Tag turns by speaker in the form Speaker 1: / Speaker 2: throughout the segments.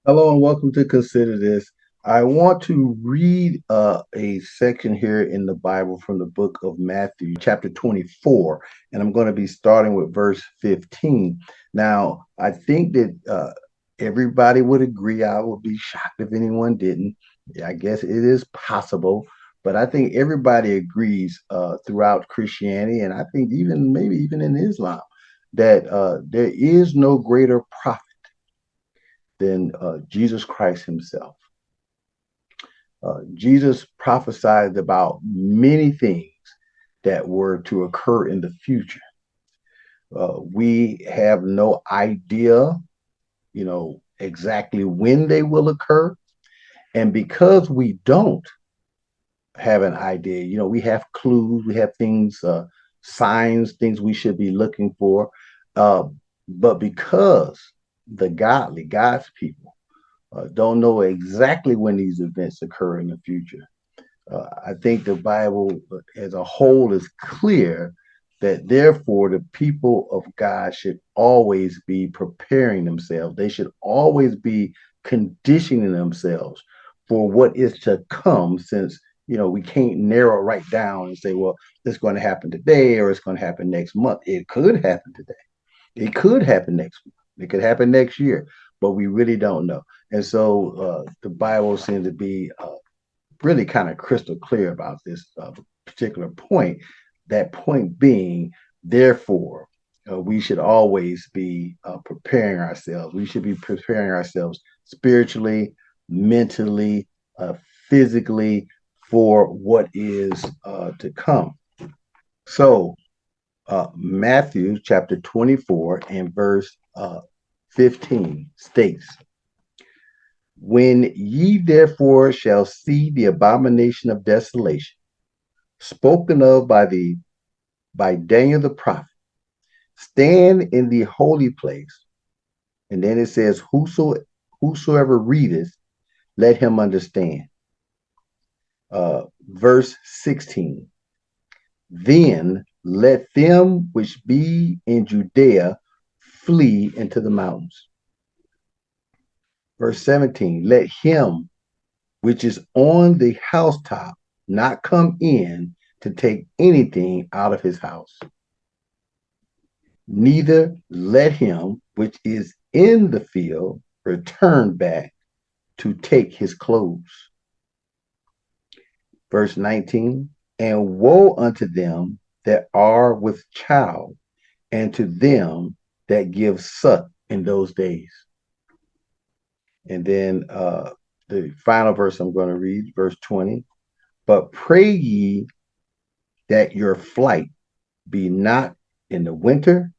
Speaker 1: Hello and welcome to Consider This. I want to read a section here in the Bible from the book of Matthew, chapter 24, and I'm going to be starting with verse 15. Now, I think that everybody would agree. I would be shocked if anyone didn't. I guess it is possible, but I think everybody agrees throughout Christianity, and I think even maybe even in Islam, that there is no greater prophet than Jesus Christ himself. Jesus prophesied about many things that were to occur in the future. We have no idea, exactly when they will occur. And because we don't have an idea, we have clues, we have things, signs, things we should be looking for. Uh, but because God's people, don't know exactly when these events occur in the future. I think the Bible as a whole is clear that therefore the people of God should always be preparing themselves. They should always be conditioning themselves for what is to come, since we can't narrow right down and say, well, it's going to happen today or it's going to happen next month. It could happen today. It could happen next month. It could happen next year, but we really don't know. And so the Bible seems to be really kind of crystal clear about this particular point. That point being, therefore, we should always be preparing ourselves. We should be preparing ourselves spiritually, mentally, uh, physically for what is to come. So, Matthew chapter 24 and verse 15 states, when ye therefore shall see the abomination of desolation, spoken of by Daniel the prophet, stand in the holy place. And then it says, whosoever readeth, let him understand. Verse 16. Then let them which be in Judea flee into the mountains. Verse 17. Let him which is on the housetop not come in to take anything out of his house. Neither let him which is in the field return back to take his clothes. Verse 19. And woe unto them that are with child, and to them that give suck in those days. And then the final verse I'm going to read, verse 20. But pray ye that your flight be not in the winter,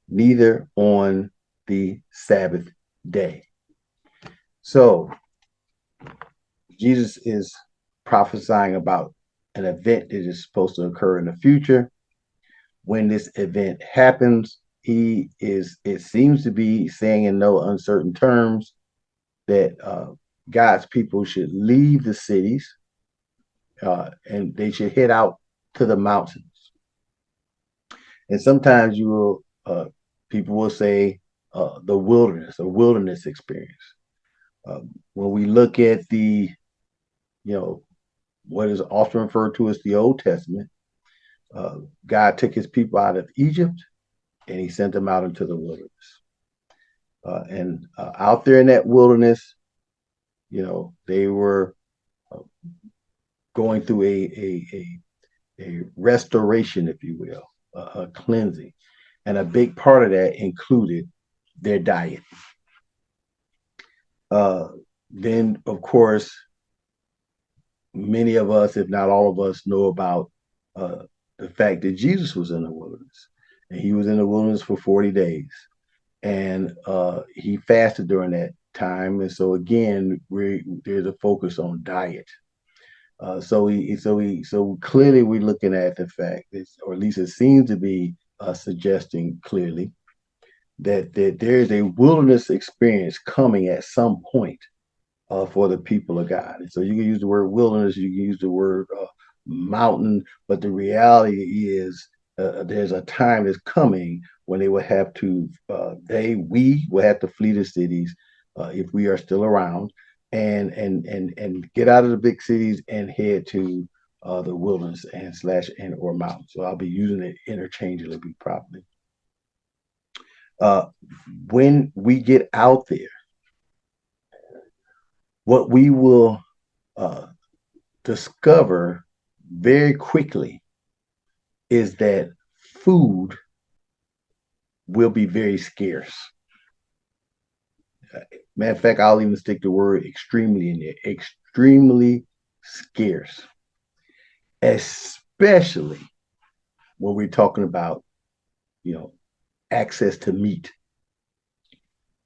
Speaker 1: neither on the Sabbath day. So Jesus is prophesying about an event that is supposed to occur in the future. When this event happens, it seems to be saying in no uncertain terms that God's people should leave the cities and they should head out to the mountains. And sometimes people will say the wilderness, a wilderness experience. When we look at you know, what is often referred to as the Old Testament, uh, God took his people out of Egypt and he sent them out into the wilderness. And out there in that wilderness, they were uh, going through a restoration, if you will, a cleansing. And a big part of that included their diet. Uh, then, of course, many of us, if not all of us, know about uh, the fact that Jesus was in the wilderness. And he was in the wilderness for 40 days. And he fasted during that time. And so, again, there's a focus on diet. So clearly we're looking at the fact, or at least it seems to be suggesting clearly that there is a wilderness experience coming at some point for the people of God. And so you can use the word wilderness, you can use the word mountain, but the reality is there's a time that's coming when they will have to, we will have to flee the cities. if we are still around, and get out of the big cities and head to the wilderness and slash and or mountains. So I'll be using it interchangeably probably. Uh, when we get out there, what we will uh, discover very quickly is that food will be very scarce. Matter of fact, I'll even stick the word extremely in there. Extremely scarce, especially when we're talking about, you know, access to meat.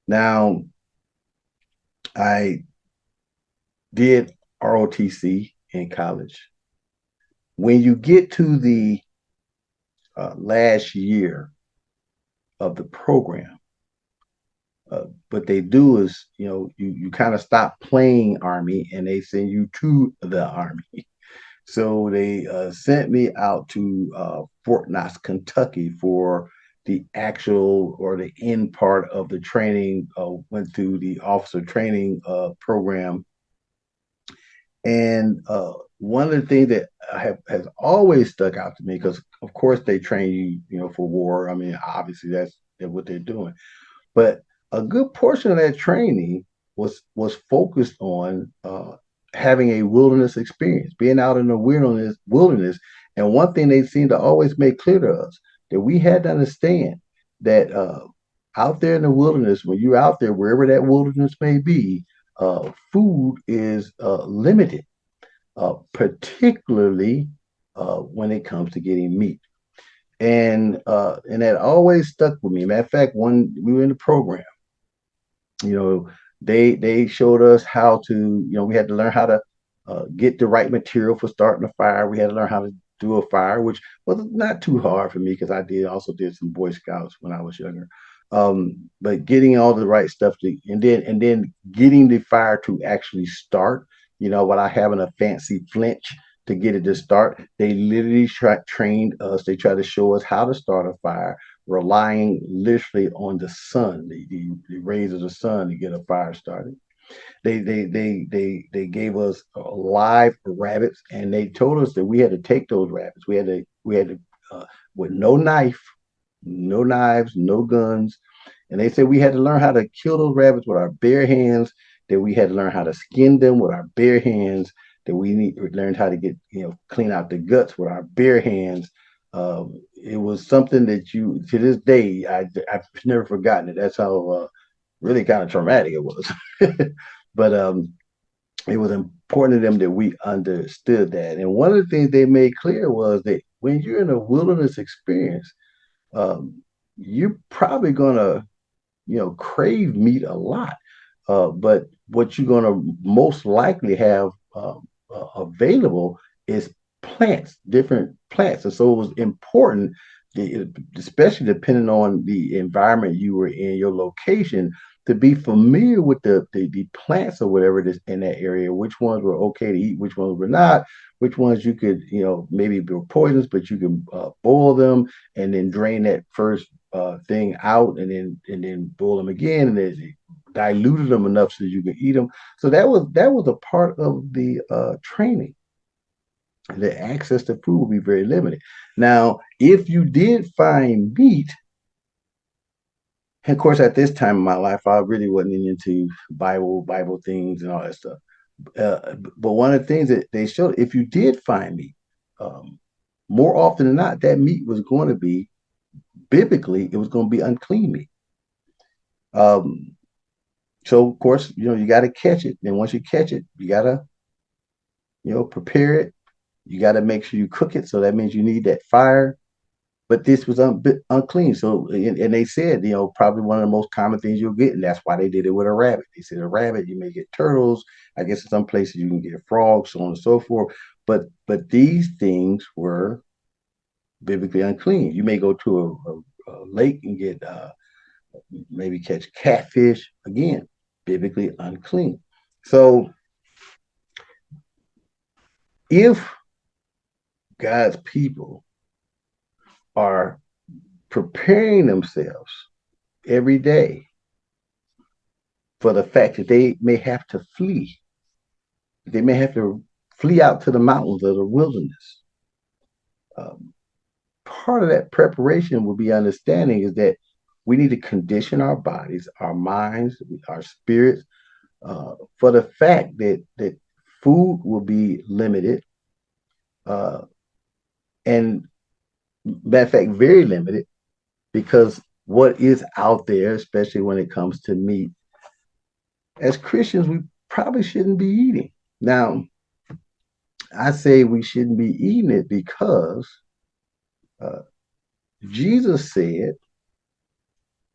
Speaker 1: Now, I did ROTC in college. When you get to the last year of the program, what they do is, you kind of stop playing Army and they send you to the Army. So they sent me out to Fort Knox, Kentucky for the actual or the end part of the training. Went through the officer training program. And one of the things that has always stuck out to me, because of course they train you, for war. I mean, obviously that's what they're doing. But a good portion of that training was focused on having a wilderness experience, being out in the wilderness. And one thing they seem to always make clear to us that we had to understand that out there in the wilderness, when you're out there, wherever that wilderness may be, food is limited, particularly when it comes to getting meat. And that always stuck with me. Matter of fact, when we were in the program, you know, they showed us how to, we had to learn how to get the right material for starting a fire. We had to learn how to do a fire, which was not too hard for me because I did some Boy Scouts when I was younger. But getting all the right stuff to, and then getting the fire to actually start, without having a fancy flinch to get it to start. They literally trained us. They tried to show us how to start a fire, relying literally on the sun, the rays of the sun to get a fire started. They gave us live rabbits, and they told us that we had to take those rabbits. We had to with no knife, no knives, no guns, and they said we had to learn how to kill those rabbits with our bare hands. That we had to learn how to skin them with our bare hands. That we learned how to get, clean out the guts with our bare hands. It was something that you, to this day, I've never forgotten it. That's how really kind of traumatic it was. But it was important to them that we understood that. And one of the things they made clear was that when you're in a wilderness experience, you're probably gonna, crave meat a lot. But what you're going to most likely have available is plants, different plants. And so it was important, especially depending on the environment you were in, your location, to be familiar with the plants or whatever it is in that area, which ones were okay to eat, which ones were not, which ones you could, maybe be poisonous, but you can boil them and then drain that first thing out and then boil them again, and then diluted them enough so you can eat them. So that was a part of the training. The access to food will be very limited. Now, if you did find meat, and of course, at this time in my life, I really wasn't into Bible things and all that stuff. But one of the things that they showed, if you did find meat, um, more often than not, that meat was going to be biblically, it was going to be unclean meat. Um, so of course, you got to catch it. And once you catch it, you got to, prepare it. You got to make sure you cook it. So that means you need that fire. But this was unclean. So, and they said, probably one of the most common things you'll get, and that's why they did it with a rabbit. They said a rabbit, you may get turtles. I guess in some places you can get frogs, so on and so forth. But these things were biblically unclean. You may go to a lake and get maybe catch catfish, again, biblically unclean. So if God's people are preparing themselves every day for the fact that they may have to flee. They may have to flee out to the mountains or the wilderness. Um, Part of that preparation will be understanding is that we need to condition our bodies, our minds, our spirits for the fact that food will be limited, uh, and matter of fact, very limited, because what is out there, especially when it comes to meat, as Christians, we probably shouldn't be eating. Now, I say we shouldn't be eating it because uh, Jesus said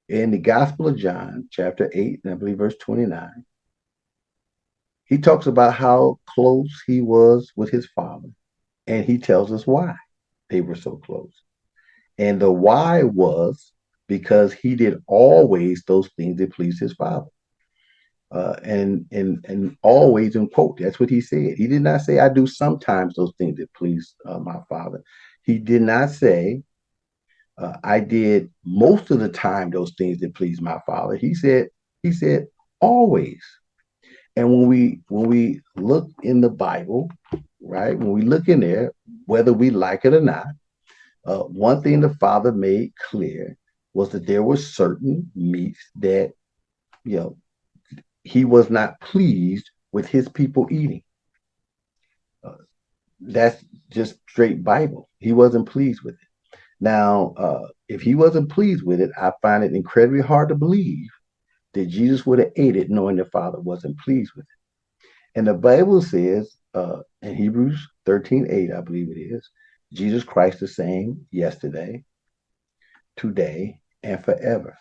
Speaker 1: in the Gospel of John, chapter 8, and I believe verse 29, he talks about how close he was with his Father, and he tells us why they were so close. And the why was because he did always those things that pleased his Father. And always in quote, that's what he said. He did not say, I do sometimes those things that please my Father. He did not say, I did most of the time those things that please my Father. He said always. And when we look in the Bible, right, when we look in there, whether we like it or not, one thing the Father made clear was that there were certain meats that you know he was not pleased with his people eating. Uh, that's just straight Bible. He wasn't pleased with it. Now, if he wasn't pleased with it, I find it incredibly hard to believe that Jesus would have ate it knowing the Father wasn't pleased with it. And the Bible says in Hebrews 13:8, I believe it is, Jesus Christ the same yesterday, today, and forever,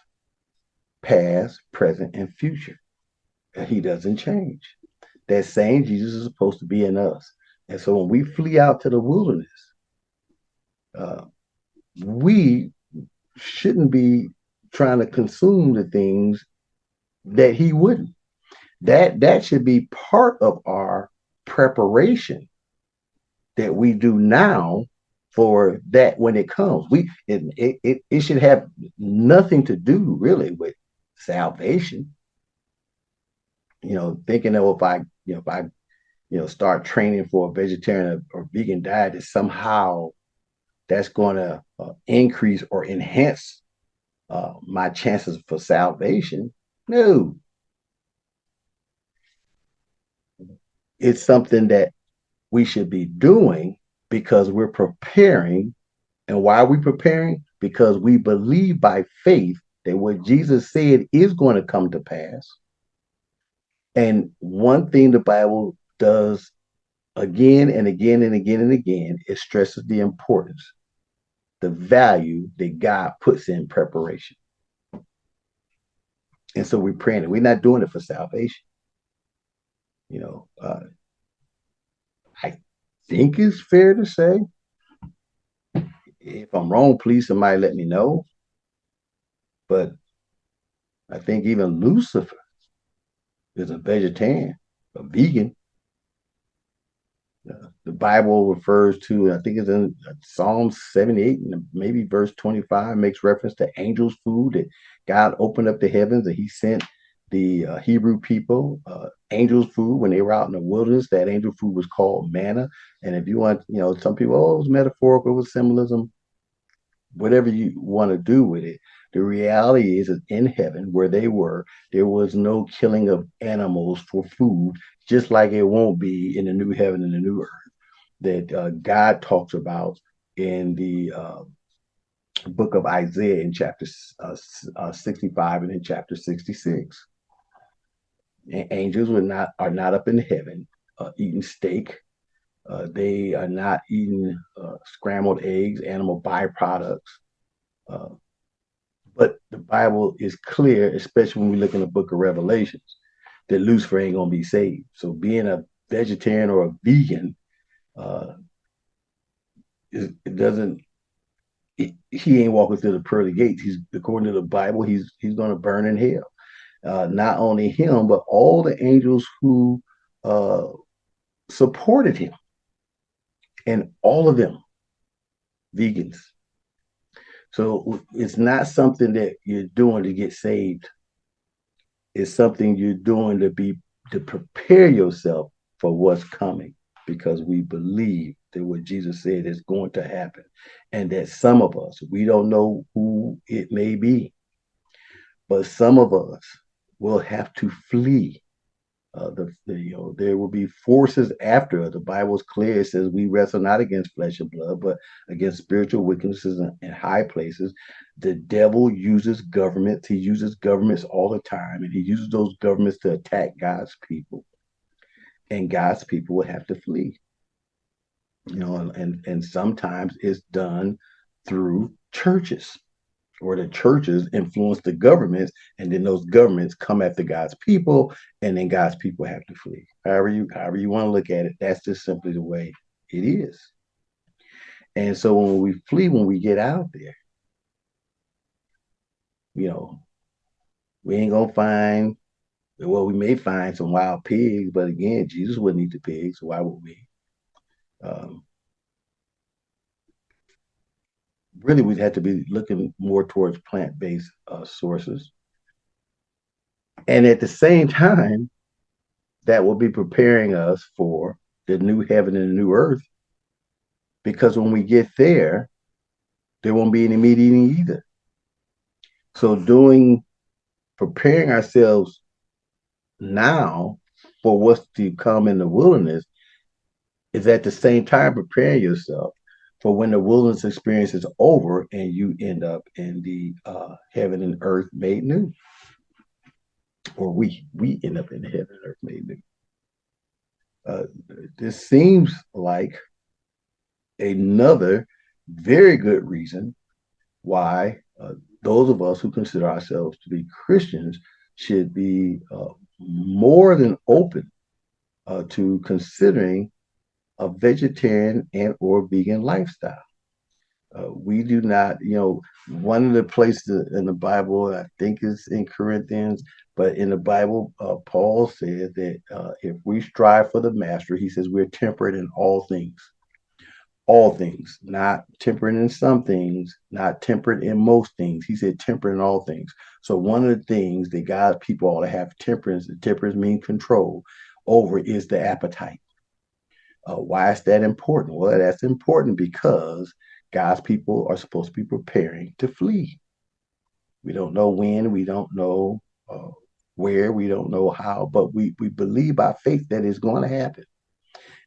Speaker 1: past, present, and future. He doesn't change. That same Jesus is supposed to be in us. And so when we flee out to the wilderness, uh, we shouldn't be trying to consume the things that he wouldn't. That should be part of our preparation that we do now for that when it comes. It should have nothing to do really with salvation. Thinking of if I start training for a vegetarian or vegan diet, that somehow that's going to increase or enhance my chances for salvation. No, it's something that we should be doing because we're preparing. And why are we preparing? Because we believe by faith that what Jesus said is going to come to pass. And one thing the Bible does again and again and again and again, it stresses the importance, the value that God puts in preparation. And so we're praying it. We're not doing it for salvation. You know, uh, I think it's fair to say, if I'm wrong, please somebody let me know. But I think even Lucifer is a vegetarian, a vegan. The Bible refers to, I think it's in Psalm 78 and maybe verse 25, makes reference to angels' food, that God opened up the heavens and he sent the Hebrew people angels' food when they were out in the wilderness. That angel food was called manna. And if you want, some people, oh, it was metaphorical, it was symbolism, whatever you want to do with it. The reality is that in heaven, where they were, there was no killing of animals for food, just like it won't be in the new heaven and the new earth that God talks about in the book of Isaiah in chapter 65 and in chapter 66. Angels are not up in heaven eating steak. They are not eating scrambled eggs, animal byproducts. Uh, but the Bible is clear, especially when we look in the book of Revelations, that Lucifer ain't gonna be saved. So being a vegetarian or a vegan, uh, it doesn't he ain't walking through the pearly gates. He's according to the Bible, he's going to burn in hell. Not only him, but all the angels who uh, supported him, and all of them vegans. So it's not something that you're doing to get saved. It's something you're doing to prepare yourself for what's coming because we believe that what Jesus said is going to happen. And that some of us, we don't know who it may be, but some of us will have to flee. There will be forces after us. The Bible's clear. It says we wrestle not against flesh and blood, but against spiritual wickednesses in high places. The devil uses governments. He uses governments all the time, and he uses those governments to attack God's people. And God's people will have to flee. And sometimes it's done through churches or the churches influence the governments, and then those governments come after God's people, and then God's people have to flee. However you want to look at it, that's just simply the way it is. And so when we flee, when we get out there, you know, we ain't gonna find well, we may find some wild pigs, but again, Jesus wouldn't eat the pigs. So why would we? Um, really, we'd have to be looking more towards plant-based sources, and at the same time, that will be preparing us for the new heaven and the new earth. Because when we get there won't be any meat eating either. So preparing ourselves now for what's to come in the wilderness is at the same time preparing yourself for when the wilderness experience is over and you end up in the heaven and earth made new, or we end up in the heaven and earth made new. Uh, this seems like another very good reason why those of us who consider ourselves to be Christians should be more than open to considering a vegetarian and or vegan lifestyle. We do not, one of the places in the Bible, I think is in Corinthians, but in the Bible, Paul said that if we strive for the master, he says we're temperate in all things, not temperate in some things, not temperate in most things. He said temperate in all things. So one of the things that God's people ought to have temperance means control over is the appetite. Why is that important? Well, that's important because God's people are supposed to be preparing to flee. We don't know when, we don't know where, we don't know how, but we believe by faith that it's going to happen.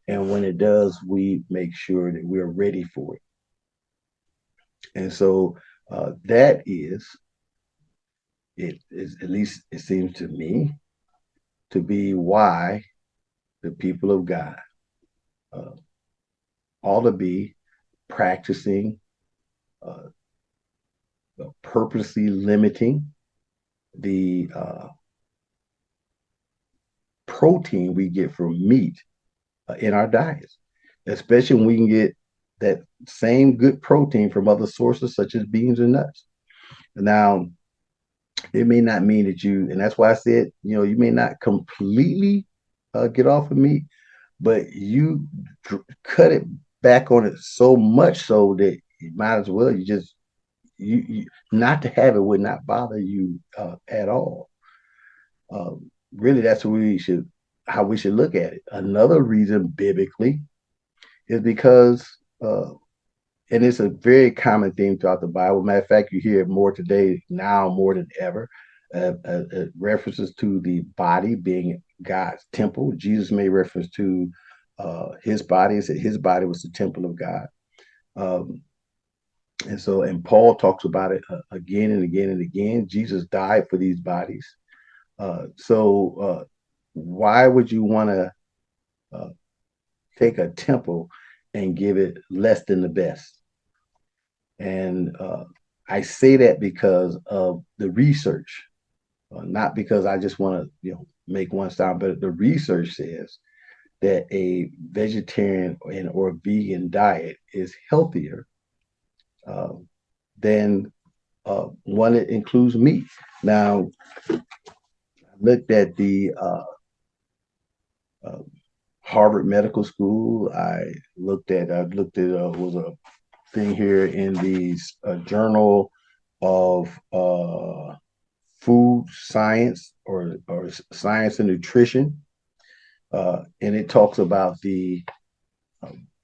Speaker 1: And when it does, we make sure that we're ready for it. And so that is, at least it seems to me, to be why the people of God uh, ought to be practicing uh, purposely limiting the protein we get from meat in our diets, especially when we can get that same good protein from other sources such as beans and nuts. Now, it may not mean that and that's why I said, you may not completely get off of meat, but you cut it back on it so much so that you might as well you not to have it would not bother you at all. Really, that's what how we should look at it. Another reason biblically is because, and it's a very common theme throughout the Bible. Matter of fact, you hear it more today now more than ever. References to the body being God's temple. Jesus made reference to his body. He said his body was the temple of God. Um, and Paul talks about it again and again and again. Jesus died for these bodies. So why would you want to uh, take a temple and give it less than the best? And I say that because of the research, not because I just want to, make one sound, but the research says that a vegetarian or vegan diet is healthier uh, than one that includes meat. Now, I looked at the uh, Harvard Medical School. I looked at was a thing here in the Journal of food science or science and nutrition, and it talks about the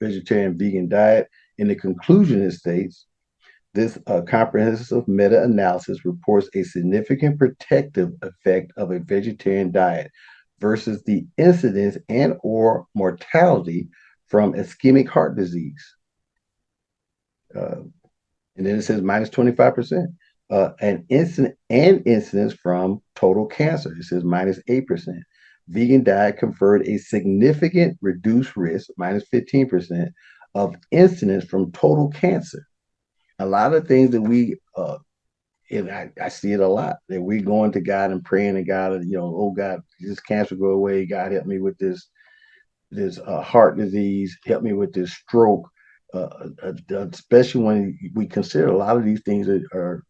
Speaker 1: vegetarian vegan diet. In the conclusion, it states this comprehensive meta analysis reports a significant protective effect of a vegetarian diet versus the incidence and or mortality from ischemic heart disease. Uh, and then it says minus 25%. Incidence from total cancer. It says minus 8%. Vegan diet conferred a significant reduced risk, minus 15%, of incidence from total cancer. A lot of things that and I see it a lot, that we going to God and praying to God, oh God, this cancer go away. God, help me with this heart disease. Help me with this stroke. Especially when we consider a lot of these things that are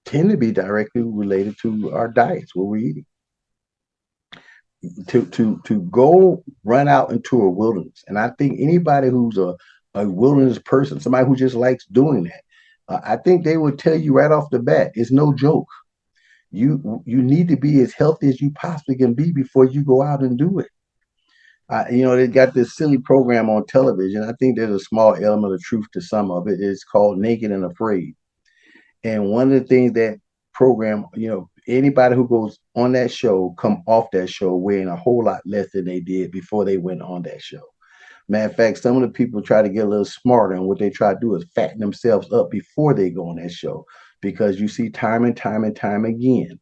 Speaker 1: tend to be directly related to our diets, what we're eating. To go run out into a wilderness, and I think anybody who's a wilderness person, somebody who just likes doing that, I think they would tell you right off the bat, it's no joke. You need to be as healthy as you possibly can be before you go out and do it. They got this silly program on television. I think there's a small element of truth to some of it. It's called Naked and Afraid. And one of the things that program, anybody who goes on that show come off that show weighing a whole lot less than they did before they went on that show. Matter of fact, some of the people try to get a little smarter, and what they try to do is fatten themselves up before they go on that show. Because you see time and time and time again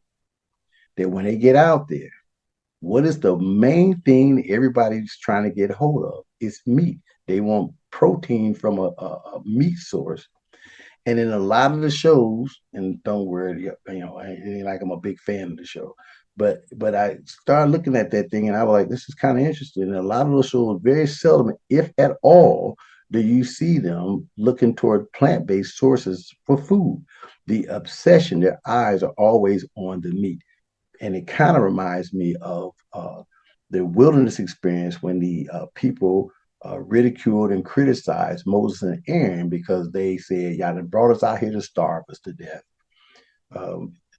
Speaker 1: that when they get out there, what is the main thing everybody's trying to get hold of? It's meat. They want protein from a meat source. And in a lot of the shows, and don't worry, it ain't like I'm a big fan of the show, but I started looking at that thing and I was like, this is kind of interesting. And a lot of those shows, very seldom, if at all, do you see them looking toward plant-based sources for food. The obsession, their eyes are always on the meat. And it kind of reminds me of the wilderness experience when the people ridiculed and criticized Moses and Aaron because they said, y'all done brought us out here to starve us to death.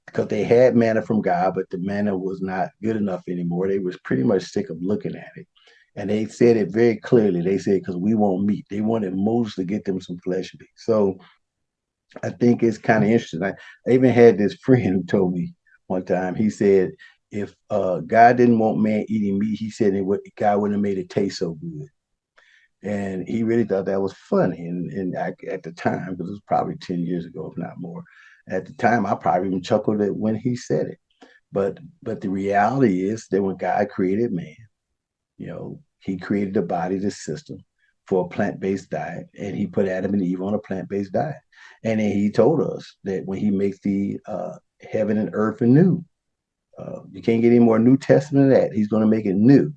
Speaker 1: Because they had manna from God, but the manna was not good enough anymore. They was pretty much sick of looking at it. And they said it very clearly. They said, because we want meat. They wanted Moses to get them some flesh meat. So I think it's kind of interesting. I even had this friend who told me one time, he said, if God didn't want man eating meat, he said God wouldn't have made it taste so good. And he really thought that was funny. At the time, because it was probably 10 years ago, if not more, at the time, I probably even chuckled at when he said it. But the reality is that when God created man, he created the body, the system for a plant-based diet, and he put Adam and Eve on a plant-based diet. And then he told us that when he makes the heaven and earth anew, you can't get any more New Testament than that. He's going to make it new.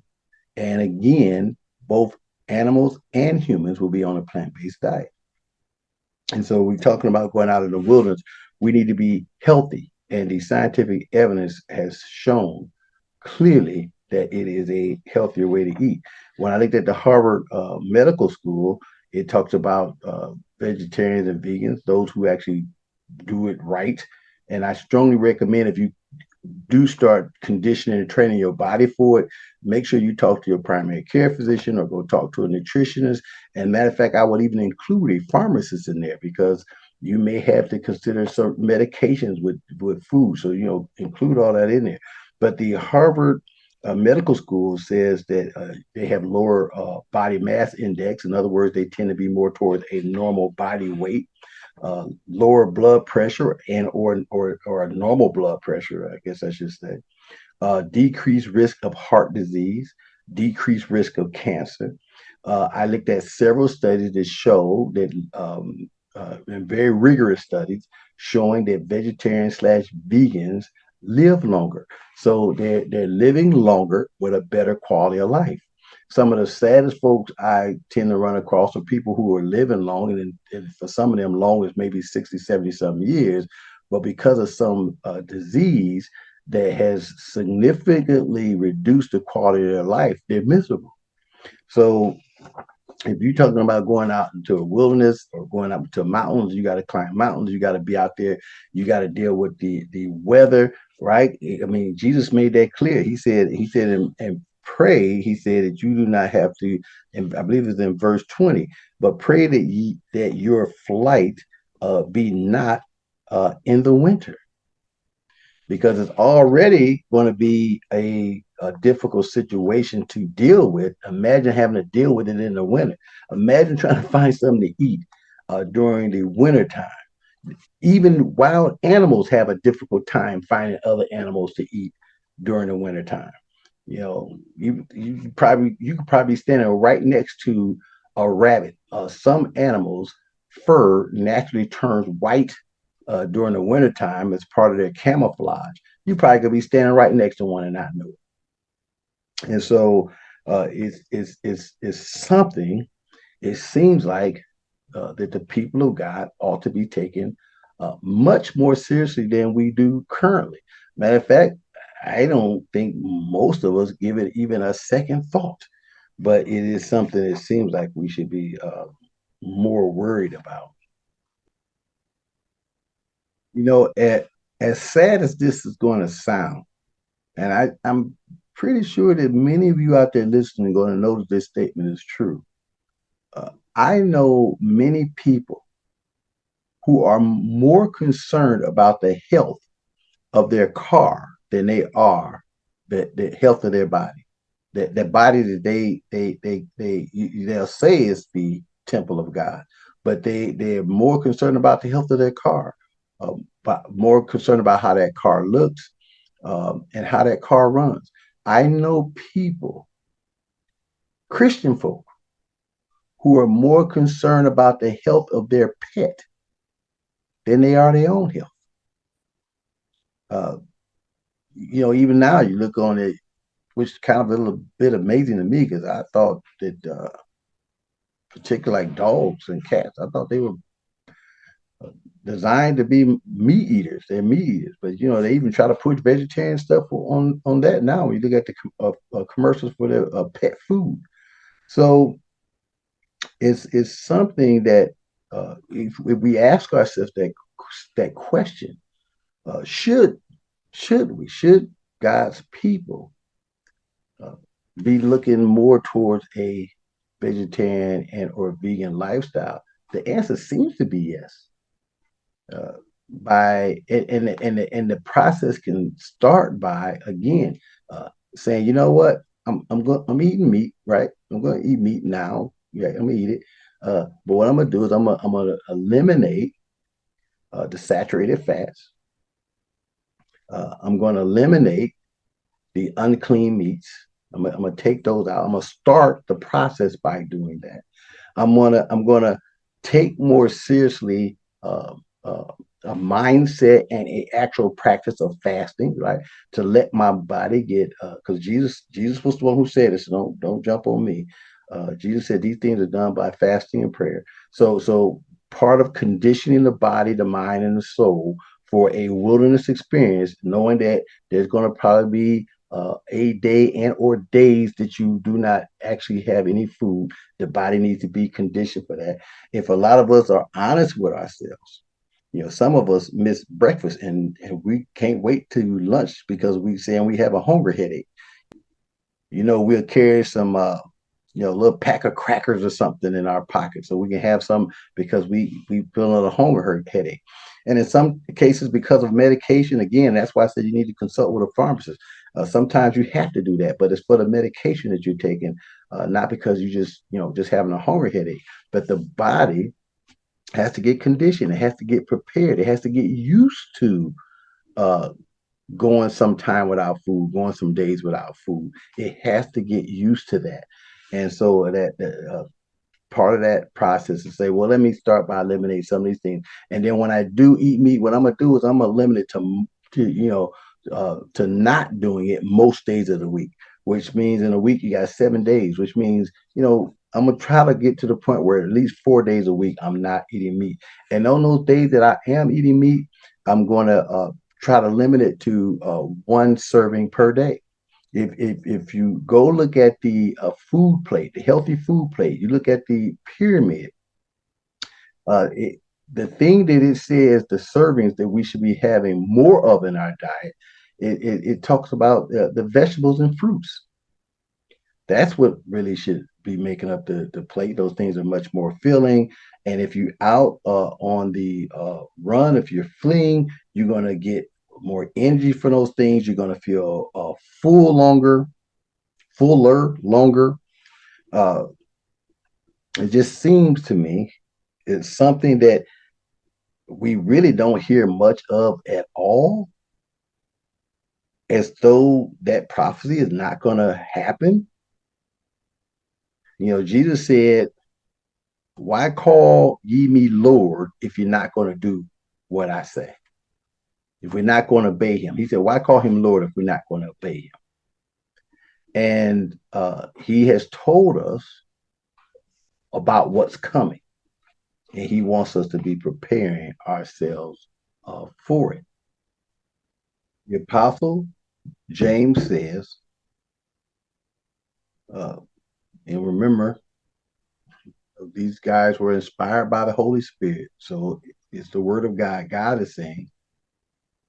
Speaker 1: And again, both animals and humans will be on a plant-based diet. And so we're talking about going out in the wilderness. We need to be healthy. And the scientific evidence has shown clearly that it is a healthier way to eat. When I looked at the Harvard Medical School, it talks about vegetarians and vegans, those who actually do it right. And I strongly recommend, if you do start conditioning and training your body for it, make sure you talk to your primary care physician or go talk to a nutritionist. And matter of fact, I would even include a pharmacist in there because you may have to consider certain medications with food. So, include all that in there. But the Harvard Medical School says that they have lower body mass index. In other words, they tend to be more towards a normal body weight, lower blood pressure or a normal blood pressure, I guess I should say, decreased risk of heart disease, decreased risk of cancer. I looked at several studies that show that, and very rigorous studies showing that vegetarians slash vegans live longer. So they're living longer with a better quality of life. Some of the saddest folks I tend to run across are people who are living long, and for some of them, long as maybe 60, 70 some years, but because of some disease that has significantly reduced the quality of their life, they're miserable. So If you're talking about going out into a wilderness or going up to mountains, you got to climb mountains. You got to be out there. You got to deal with the weather, right? I mean, Jesus made that clear. He said, and pray. He said that you do not have to. And I believe it's in verse 20. But pray that your flight be not in the winter, because it's already going to be a difficult situation to deal with. Imagine having to deal with it in the winter. Imagine trying to find something to eat during the winter time. Even wild animals have a difficult time finding other animals to eat during the winter time. You could probably be standing right next to a rabbit. Some animals' fur naturally turns white during the wintertime as part of their camouflage. You probably could be standing right next to one and not know it. And so it's something. It seems like that the people of God ought to be taken much more seriously than we do currently. Matter of fact, I don't think most of us give it even a second thought, but it is something that seems like we should be more worried about. You know, as sad as this is going to sound, and I'm pretty sure that many of you out there listening are going to notice this statement is true. I know many people who are more concerned about the health of their car than they are the health of their body. That body that they'll say is the temple of God, but they're more concerned about the health of their car, but more concerned about how that car looks, and how that car runs. I know people, Christian folk, who are more concerned about the health of their pet than they are their own health. Uh, Even now you look on it, which is kind of a little bit amazing to me because I thought that, particularly like dogs and cats, I thought they were designed to be meat eaters. They're meat eaters, but they even try to push vegetarian stuff on that now. When you look at the commercials for their pet food, so it's something that if we ask ourselves that question, uh, should should God's people uh, be looking more towards a vegetarian and or vegan lifestyle? The answer seems to be yes. Uh, and the process can start by, again, uh, saying, you know what, I'm eating meat, right? I'm going to eat meat now. Yeah, I'm gonna eat it. But what I'm gonna do is I'm gonna eliminate the saturated fats. I'm going to eliminate the unclean meats. I'm gonna take those out. I'm gonna start the process by doing that. I'm gonna take more seriously uh, a mindset and a actual practice of fasting, right? To let my body get, because Jesus was the one who said this. So don't jump on me. Jesus said these things are done by fasting and prayer. So part of conditioning the body, the mind, and the soul for a wilderness experience, knowing that there's going to probably be a day and or days that you do not actually have any food. The body needs to be conditioned for that. If a lot of us are honest with ourselves, some of us miss breakfast and we can't wait to lunch because we saying we have a hunger headache. We'll carry some a little pack of crackers or something in our pocket so we can have some because we feel a hunger headache. And in some cases, because of medication, again, that's why I said you need to consult with a pharmacist. Sometimes you have to do that, but it's for the medication that you're taking, not because you just having a hunger headache. But the body has to get conditioned. It has to get prepared. It has to get used to uh, going some time without food, going some days without food. It has to get used to that. And so that part of that process is say, well, let me start by eliminating some of these things. And then when I do eat meat, what I'm gonna do is I'm gonna limit it to not doing it most days of the week, which means in a week you got 7 days, which means I'm gonna try to get to the point where at least 4 days a week I'm not eating meat. And on those days that I am eating meat, I'm gonna try to limit it to one serving per day. If you go look at the food plate, the healthy food plate, you look at the pyramid, it, the thing that it says, the servings that we should be having more of in our diet, it talks about the vegetables and fruits. That's what really should be making up the plate. Those things are much more filling. And if you're out on the run, if you're fleeing, you're going to get more energy for those things. You're going to feel full longer, fuller, longer. Uh, it just seems to me it's something that we really don't hear much of at all, as though that prophecy is not going to happen. Jesus said, why call ye me Lord if you're not going to do what I say? If we're not going to obey him, he said, why call him Lord if we're not going to obey him? And he has told us about what's coming, and he wants us to be preparing ourselves for it. The apostle James says, uh, and remember, these guys were inspired by the Holy Spirit. So it's the word of God. God is saying,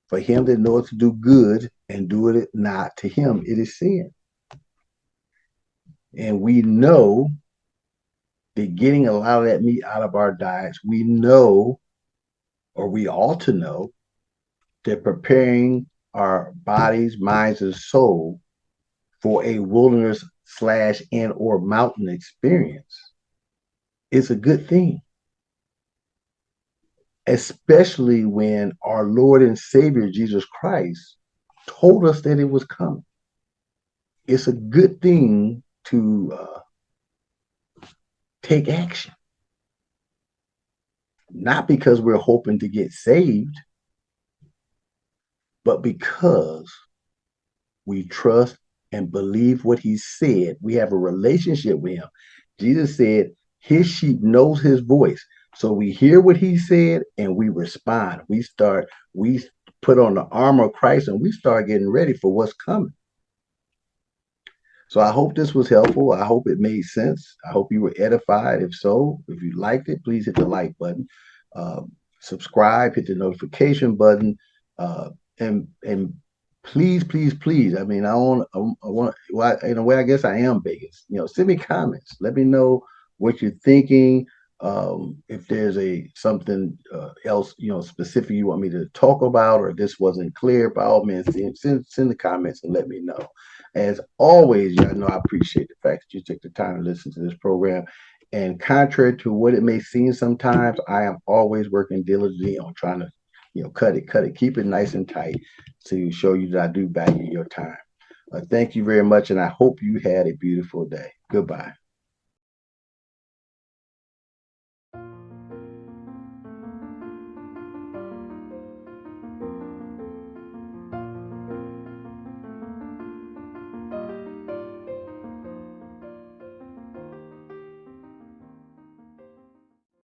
Speaker 1: for him that knoweth to do good and doeth it not, to him it is sin. And we know that getting a lot of that meat out of our diets, we know, or we ought to know, that preparing our bodies, minds, and soul for a wilderness slash and or mountain experience is a good thing, especially when our Lord and Savior Jesus Christ told us that it was coming. It's a good thing to take action, not because we're hoping to get saved, but because we trust and believe what he said. We have a relationship with him. Jesus said his sheep knows his voice. So we hear what he said and we respond. We put on the armor of Christ and we start getting ready for what's coming. So I hope this was helpful. I hope it made sense. I hope you were edified. If so, if you liked it, please hit the like button. Subscribe, hit the notification button, and please, please, please. I mean, I want. Well, in a way, I guess I am begging. Send me comments. Let me know what you're thinking. If there's something else, specific you want me to talk about, or this wasn't clear, by all means, send the comments and let me know. As always, y'all know I appreciate the fact that you took the time to listen to this program. And contrary to what it may seem sometimes, I am always working diligently on trying to, cut it, keep it nice and tight to show you that I do value your time. Thank you very much, and I hope you had a beautiful day. Goodbye.